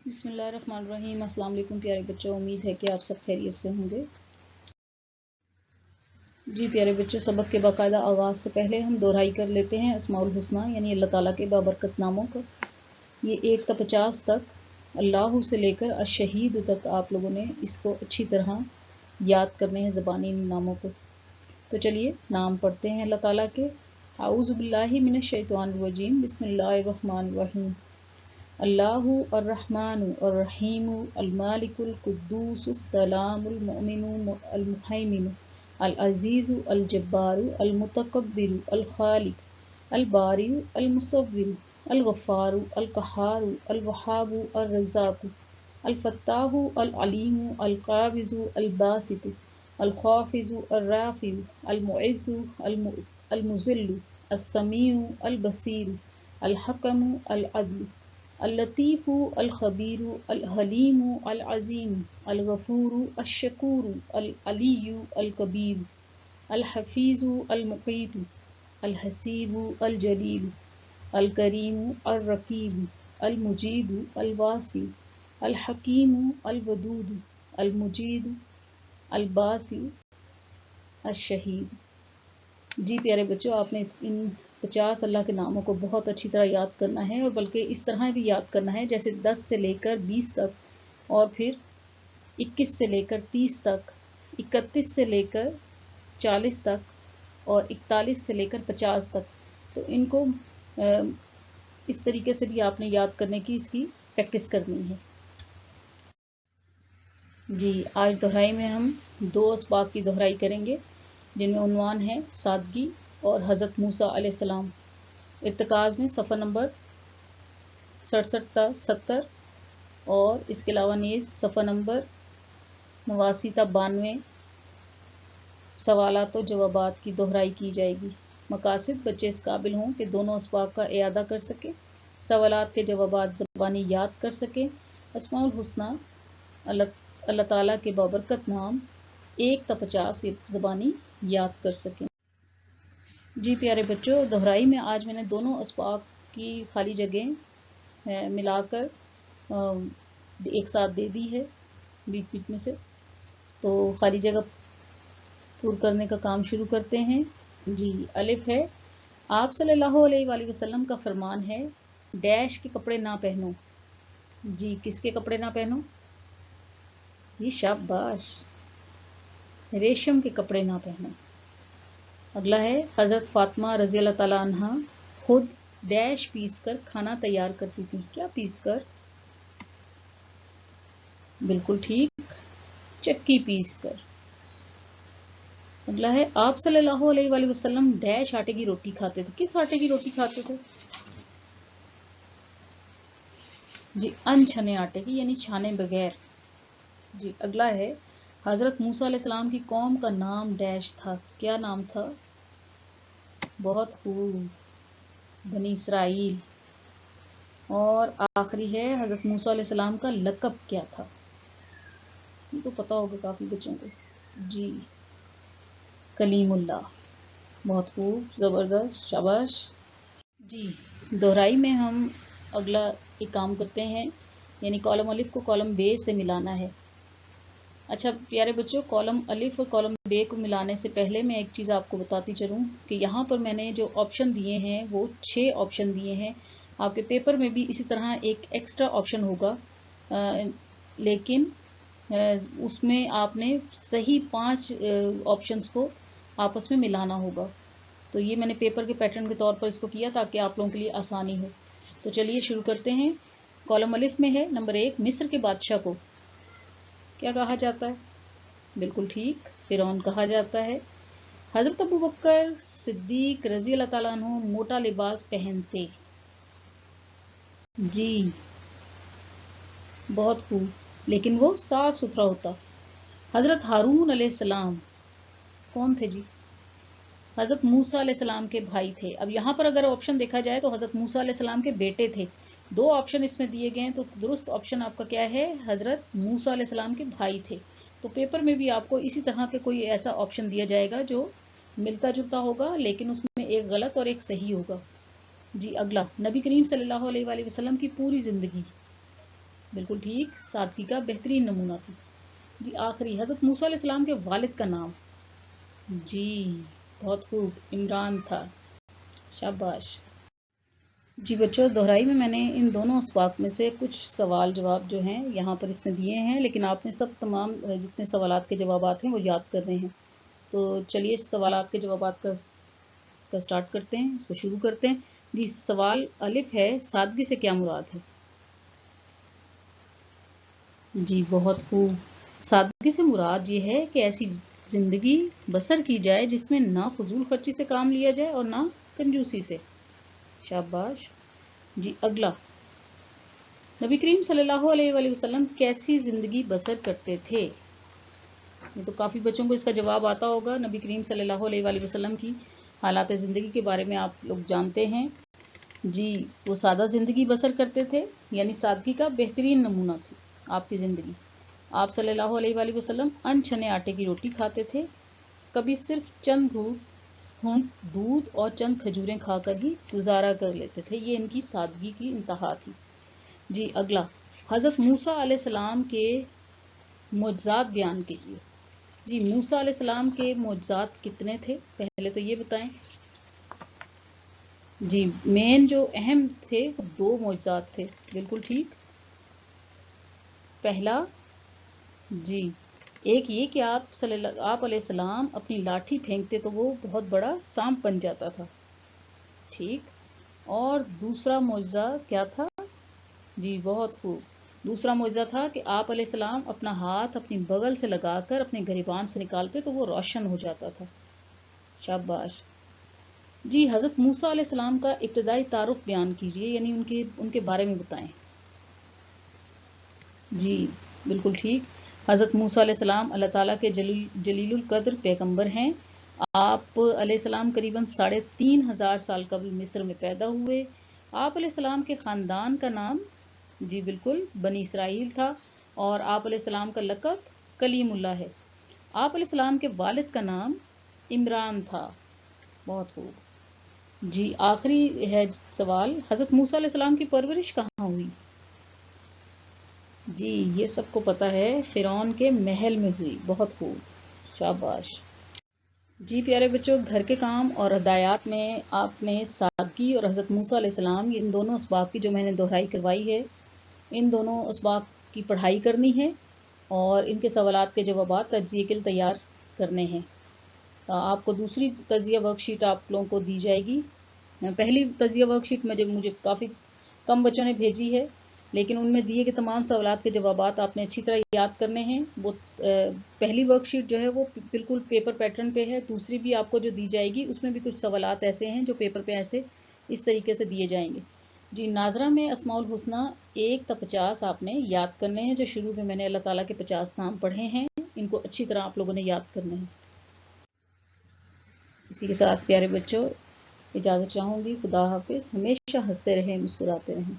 बिस्मिल्लाहिर्रहमानिर्रहीम। अस्सलाम वालेकुम प्यारे बच्चों, उम्मीद है कि आप सब खैरियत से होंगे। जी प्यारे बच्चों, सबक के बाकायदा आगाज़ से पहले हम दोहराई कर लेते हैं अस्माउल हुस्ना यानी अल्लाह ताला के बाबरकत नामों को। ये 1 से 50 तक अल्लाह से लेकर अशहीद तक आप लोगों ने इसको अच्छी तरह याद करने हैं ज़बानी नामों को। तो चलिए नाम पढ़ते हैं अल्लाह ताला के। आऊज़ु बिल्लाहि मिनश शैतानिर रजीम, बिस्मिल्लाहिर रहमानिर रहीम। अल्लाहु अर्रहमानु अर्रहीमु अल-मालिकुल कुद्दूसुस सलामुल मुमिनु अल-मुहैमिनु अल-अज़ीज़ु अल-जब्बारु अल-मुतकब्बिरु अल-खालिक अल-बारिउ अल-मुसव्विरु अल-गफ़्फ़ारु अल-क़हारु अल-वहाबु अर-रज़्ज़ाक़ु अल-फ़त्ताहु अल-अलीमु अल-क़ाबिज़ु अल-बासितु अल-ख़ाफ़िज़ु अर-राफ़िउ अल-मुइज़्ज़ु अल-मुज़िल्लु अस-समीउ अल-बसीरु अल-हकमु अल-अदलु अल-लतीफ़ु अल-ख़बीरु अल-हलीमु अल-अज़ीमु अल-गफ़ूरु अश-शकूरु अल-अलिय्यु अल-कबीरु अल-हफ़ीज़ु अल-मुक़ीतु अल-हसीबु अल-जलीलु अल-करीमु अर-रक़ीबु अल-मुजीदु अल-वासिउ अल-हकीमु अल-वदूदु अल-मुजीदु अल-बासिउ अश-शहीदु। जी प्यारे बच्चों, आपने इन 50 अल्लाह के नामों को बहुत अच्छी तरह याद करना है, और बल्कि इस तरह भी याद करना है जैसे 10 से लेकर 20 तक, और फिर 21 से लेकर 30 तक, 31 से लेकर 40 तक, और 41 से लेकर 50 तक। तो इनको इस तरीके से भी आपने याद करने की इसकी प्रैक्टिस करनी है। जी, आज दोहराई में हम 2 असबाक की दोहराई करेंगे, जिनमें उन्वान है सादगी और हज़रत मूसा अलैहिस्सलाम। इर्तिकाज़ में सफ़ा नंबर 67 70, और इसके अलावा नीज़ सफ़ा नंबर 89 ta 92 सवालात और जवाबात की दोहराई की जाएगी। मकासद बच्चे इस काबिल हों कि दोनों असबाक का इयादा कर सकें, सवालात के जवाबात ज़बानी याद कर सकें, अस्माउल हुस्ना अल्लाह ताला के बाबरकत नाम 1 से 50 ज़बानी याद कर सकें। जी प्यारे बच्चों, दोहराई में आज मैंने दोनों असबाक की खाली जगह मिलाकर एक साथ दे दी है बीच बीच में से। तो खाली जगह पूर्ण करने का काम शुरू करते हैं। जी, अलिफ है, आप सल्लल्लाहु अलैहि वसल्लम का फरमान है, डैश के कपड़े ना पहनो। जी, किसके कपड़े ना पहनो? जी शाबाश, रेशम के कपड़े ना पहनो। अगला है, हज़रत फ़ातिमा रज़ी अल्लाह ताला अन्हा खुद डैश पीस कर खाना तैयार करती थी। क्या पीस कर? बिल्कुल ठीक, चक्की पीस कर। अगला है, आप सल्लल्लाहु अलैहि वसल्लम डैश आटे की रोटी खाते थे। किस आटे की रोटी खाते थे? जी, अनछने आटे की, यानी छाने बगैर। जी, अगला है, हज़रत मूसा अलैहिस्सलाम की कौम का नाम डैश था। क्या नाम था? बहुत खूब, बनी इसराइल। और आखिरी है, हज़रत मूसा अलैहिस्सलाम का लक़ब क्या था? ये तो पता होगा काफ़ी बच्चों को। जी, कलीमुल्लाह। बहुत खूब, ज़बरदस्त, शाबाश। जी, दोहराई में हम अगला एक काम करते हैं, यानी कॉलम अलिफ को कॉलम बे से मिलाना है। अच्छा प्यारे बच्चों, कॉलम अलिफ और कॉलम बे को मिलाने से पहले मैं एक चीज़ आपको बताती चलूँ कि यहाँ पर मैंने जो ऑप्शन दिए हैं वो 6 ऑप्शन दिए हैं। आपके पेपर में भी इसी तरह एक एक्स्ट्रा ऑप्शन होगा, लेकिन उसमें आपने सही 5 ऑप्शंस को आपस में मिलाना होगा। तो ये मैंने पेपर के पैटर्न के तौर पर इसको किया ताकि आप लोगों के लिए आसानी हो। तो चलिए शुरू करते हैं। कॉलम अलिफ में है नंबर 1, मिस्र के बादशाह को क्या कहा जाता है? बिल्कुल ठीक, फिरौन कहा जाता है। हज़रत अबू बकर सिद्दीक रज़ी अल्लाह ताला अन्हु मोटा लिबास पहनते। जी, बहुत खूब, लेकिन वो साफ सुथरा होता। हज़रत हारून अलैहिस्सलाम कौन थे जी? हज़रत मूसा अलैहिस्सलाम के भाई थे। अब यहाँ पर अगर ऑप्शन देखा जाए तो हज़रत मूसा अलैहिस्सलाम के बेटे थे। 2 ऑप्शन इसमें दिए गए हैं, तो दुरुस्त ऑप्शन आपका क्या है? हज़रत मूसा अलैहिस्सलाम के भाई थे। तो पेपर में भी आपको इसी तरह के कोई ऐसा ऑप्शन दिया जाएगा जो मिलता जुलता होगा, लेकिन उसमें एक गलत और एक सही होगा। जी, अगला, नबी करीम सल्लल्लाहु अलैहि वसल्लम की पूरी ज़िंदगी। بالکل ٹھیک، سادگی کا بہترین نمونہ تھی۔ جی آخری، حضرت موسیٰ علیہ السلام کے والد کا نام؟ جی بہت خوب، عمران تھا، شاباش۔ جی بچوں، دہرائی میں نے ان دونوں اسباق میں سے کچھ سوال جواب جو ہیں یہاں پر اس میں دیے ہیں، لیکن آپ نے سب تمام جتنے سوالات کے جوابات ہیں وہ یاد کرنے ہیں۔ تو چلیے سوالات کے جوابات کا سٹارٹ کرتے ہیں، اس کو شروع کرتے ہیں۔ جی سوال الف ہے، سادگی سے کیا مراد ہے؟ جی بہت خوب، سادگی سے مراد یہ ہے کہ ایسی زندگی بسر کی جائے جس میں نہ فضول خرچی سے کام لیا جائے اور نہ کنجوسی سے، شاباش۔ جی اگلا، نبی کریم صلی اللہ علیہ وآلہ وسلم کیسی زندگی بسر کرتے تھے؟ یہ تو کافی بچوں کو اس کا جواب آتا ہوگا۔ نبی کریم صلی اللہ علیہ وآلہ وسلم کی حالات زندگی کے بارے میں آپ لوگ جانتے ہیں۔ جی وہ سادہ زندگی بسر کرتے تھے، یعنی سادگی کا بہترین نمونہ تھی آپ کی زندگی۔ آپ صلی اللہ علیہ وآلہ وسلم ان چھنے آٹے کی روٹی کھاتے تھے، کبھی صرف چند گھونٹ دودھ اور چند کھجوریں کھا کر ہی گزارا کر لیتے تھے۔ یہ ان کی سادگی کی انتہا تھی۔ جی اگلا، حضرت موسیٰ علیہ السلام کے معجزات بیان کیجیے۔ جی موسیٰ علیہ السلام کے معجزات کتنے تھے؟ پہلے تو یہ بتائیں۔ جی مین جو اہم تھے وہ 2 معجزات تھے، بالکل ٹھیک۔ پہلا، جی ایک یہ کہ آپ علیہ السلام اپنی لاٹھی پھینکتے تو وہ بہت بڑا سانپ بن جاتا تھا، ٹھیک۔ اور دوسرا معجزہ کیا تھا؟ جی بہت خوب، دوسرا معجزہ تھا کہ آپ علیہ السلام اپنا ہاتھ اپنی بغل سے لگا کر اپنے گریبان سے نکالتے تو وہ روشن ہو جاتا تھا، شاباش۔ جی حضرت موسیٰ علیہ السلام کا ابتدائی تعارف بیان کیجیے، یعنی ان کے بارے میں بتائیں۔ جی بالکل ٹھیک، حضرت موسیٰ علیہ السلام اللہ تعالیٰ کے جلیل القدر پیغمبر ہیں۔ آپ علیہ السلام قریباً 3500 سال قبل مصر میں پیدا ہوئے۔ آپ علیہ السلام کے خاندان کا نام جی بالکل بنی اسرائیل تھا، اور آپ علیہ السلام کا لقب کلیم اللہ ہے۔ آپ علیہ السلام کے والد کا نام عمران تھا، بہت خوب۔ جی آخری ہے سوال، حضرت موسیٰ علیہ السلام کی پرورش کہاں ہوئی؟ جی یہ سب کو پتہ ہے، فرعون کے محل میں ہوئی، بہت خوب، شاباش۔ جی پیارے بچوں، گھر کے کام اور ہدایات میں آپ نے سادگی اور حضرت موسیٰ علیہ السلام ان دونوں اسباق کی جو میں نے دہرائی کروائی ہے، ان دونوں اسباق کی پڑھائی کرنی ہے اور ان کے سوالات کے جوابات تجزیے کے لیے تیار کرنے ہیں۔ آپ کو دوسری تجزیہ ورک شیٹ آپ لوگوں کو دی جائے گی۔ پہلی تجزیہ ورک شیٹ مجھے کافی کم بچوں نے بھیجی ہے، لیکن ان میں دیے کہ تمام سوالات کے جوابات آپ نے اچھی طرح یاد کرنے ہیں۔ وہ پہلی ورک شیٹ جو ہے وہ بالکل پیپر پیٹرن پہ ہے، دوسری بھی آپ کو جو دی جائے گی اس میں بھی کچھ سوالات ایسے ہیں جو پیپر پہ ایسے اس طریقے سے دیے جائیں گے۔ جی ناظرہ میں اسماء الحسنی 1 تا 50 آپ نے یاد کرنے ہیں، جو شروع میں نے اللہ تعالیٰ کے 50 نام پڑھے ہیں، ان کو اچھی طرح آپ لوگوں نے یاد کرنے ہیں۔ اسی کے ساتھ پیارے بچوں اجازت چاہوں گی، خدا حافظ، ہمیشہ ہنستے رہیں، مسکراتے رہیں۔